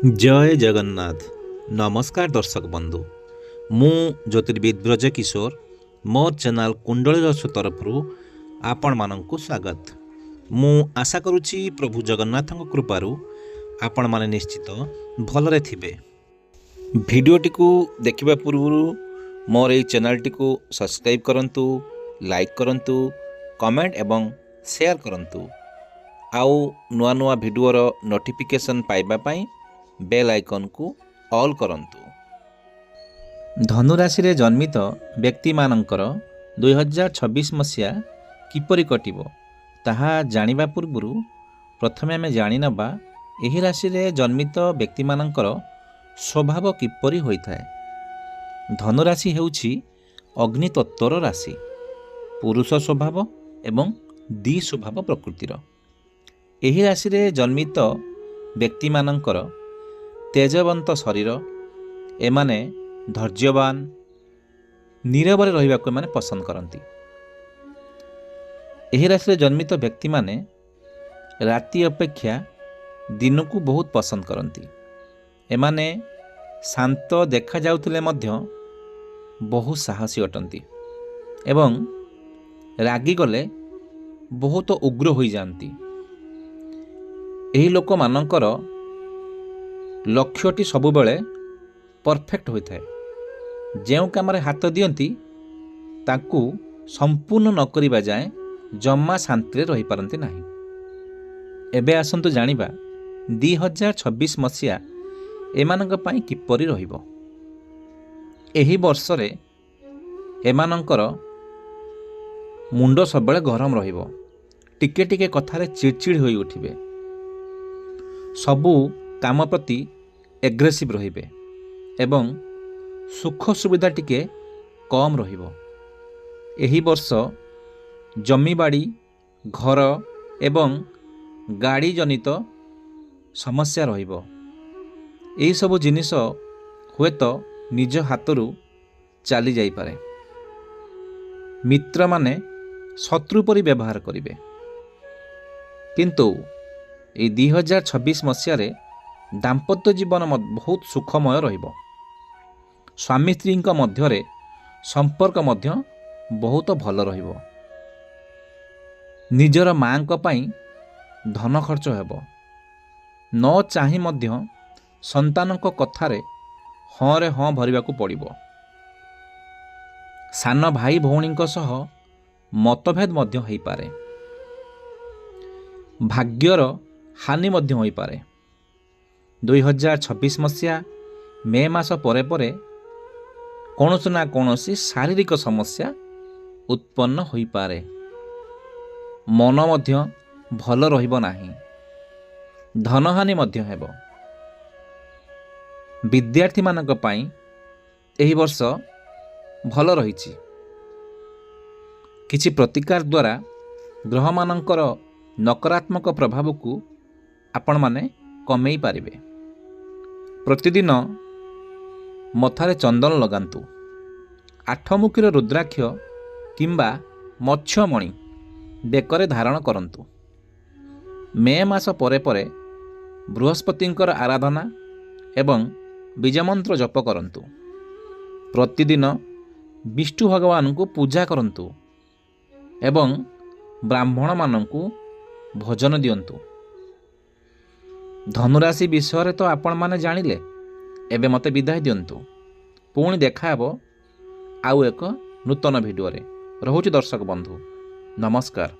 जय जगन्नाथ। नमस्कार दर्शक बंधु, मु ज्योतिर्विद ब्रज किशोर मोर चैनल कुंडली रस तरफ आपण मानक स्वागत। मु आशा करुच्ची प्रभु जगन्नाथ कृपारू आपण माने निश्चित भलरे थिबे। भिडियोटी को देखिबा पूर्व मोर এই चैनलटी को सब्सक्राइब करंतु, लाइक करंतु, कमेंट एवं शेयर करंतु। आउ नुआ नुआ भिडियोर नोटिफिकेशन पाइबा पाई बेल आइकन को ऑल करंतु। धनुराशि रे जन्मित व्यक्ति मानकर 2026 मसीहा किपरि कटिबो ताहा जानिबा पूर्व प्रथमे आमे जानि नबा एही राशि रे जन्मित व्यक्ति मानकर स्वभाव किपरि होइथाय। धनुराशि हेउछि अग्नि तत्वर राशि, पुरुष स्वभाव एवं दी स्वभाव प्रकृतिर। एही राशि रे जन्मित व्यक्ति मानकर तेजवंत शरीर, एमाने धैर्यवान, नीरव रहिबा को एमाने पसंद करती। एही राशि रे जन्मित व्यक्ति माने राति अपेक्षा दिन को बहुत पसंद करती। एमाने शांत देखा जाउथिले मध्य बहुत साहसी अटंती एवं रागी गले बहुत उग्र होई जांती। एही लोक मानकर लक्ष्यटी सबुबले परफेक्ट होता है। जो कम हाथ दियंती ताकू संपूर्ण न करिबा जाए जम्मा शांति रही पारंती नहीं। एबे आसंतु जानिबा 2026 मसीहा एमानंक पई किपरि रहिबो। एही वर्ष रे एमानंकर मुंड सबले गरम रहिबो, टिके टिके कथारे चिड़चिड़ होई उठिबे, सबू काम प्रति एग्रेसिव रहिबे एवं सुख सुविधा टिके कम रहिबो। एही वर्ष जमीबाड़ी, घर एवं गाड़ी जनित समस्या रहिबो। एही सब जिनिस हुए तो निज हाथरू चली जाई पारे। मित्र माने शत्रु परि व्यवहार करिवे, किंतु ए 2026 मसीह रे दाम्पत्य जीवन बहुत सुखमय रहिबो। स्वामी स्त्री मध्य संपर्क मध्य बहुत भल रहिबो। निजर मां को पई धन खर्च हेबो। न चाहि मध्य संतान को कथारे हाँ रे हाँ भरिबा को पड़िबो। सान भाई भौणी सह मतभेद मध्य होई पारे। भाग्यर हानि मध्य होई पारे। 2026 मसीहा मे मास परे परे कौनसी ना कौनसी शारीरिक समस्या उत्पन्न होई पारे। मन मध्य भल रहिबो नाही। धनहानि मध्य हेबो। विद्यार्थी मानक पई एही वर्ष भल रहिछि। किछि प्रतिकार द्वारा ग्रह मानकर नकारात्मक प्रभाव को आपण माने कमेई पारिबे। प्रतिदिन मथारे चंदन लगांतु। आठमुखीर रुद्राक्ष किंबा मत्स्यमणि बेकरे धारण करंतु। मे मास परे परे बृहस्पतिंकर आराधना एवं बीजमंत्र जप करंतु। प्रतिदिन विष्णु भगवान को पूजा करंतु एवं ब्राह्मण मानंकु भोजन दियंतु। धनुराशि विषय तो आपण माने जानिले। एबे मते विदाय दियंतु। पुणी देखा हेबो आउ एक नूतन भिडियो रे। रहुछि दर्शक बंधु, नमस्कार।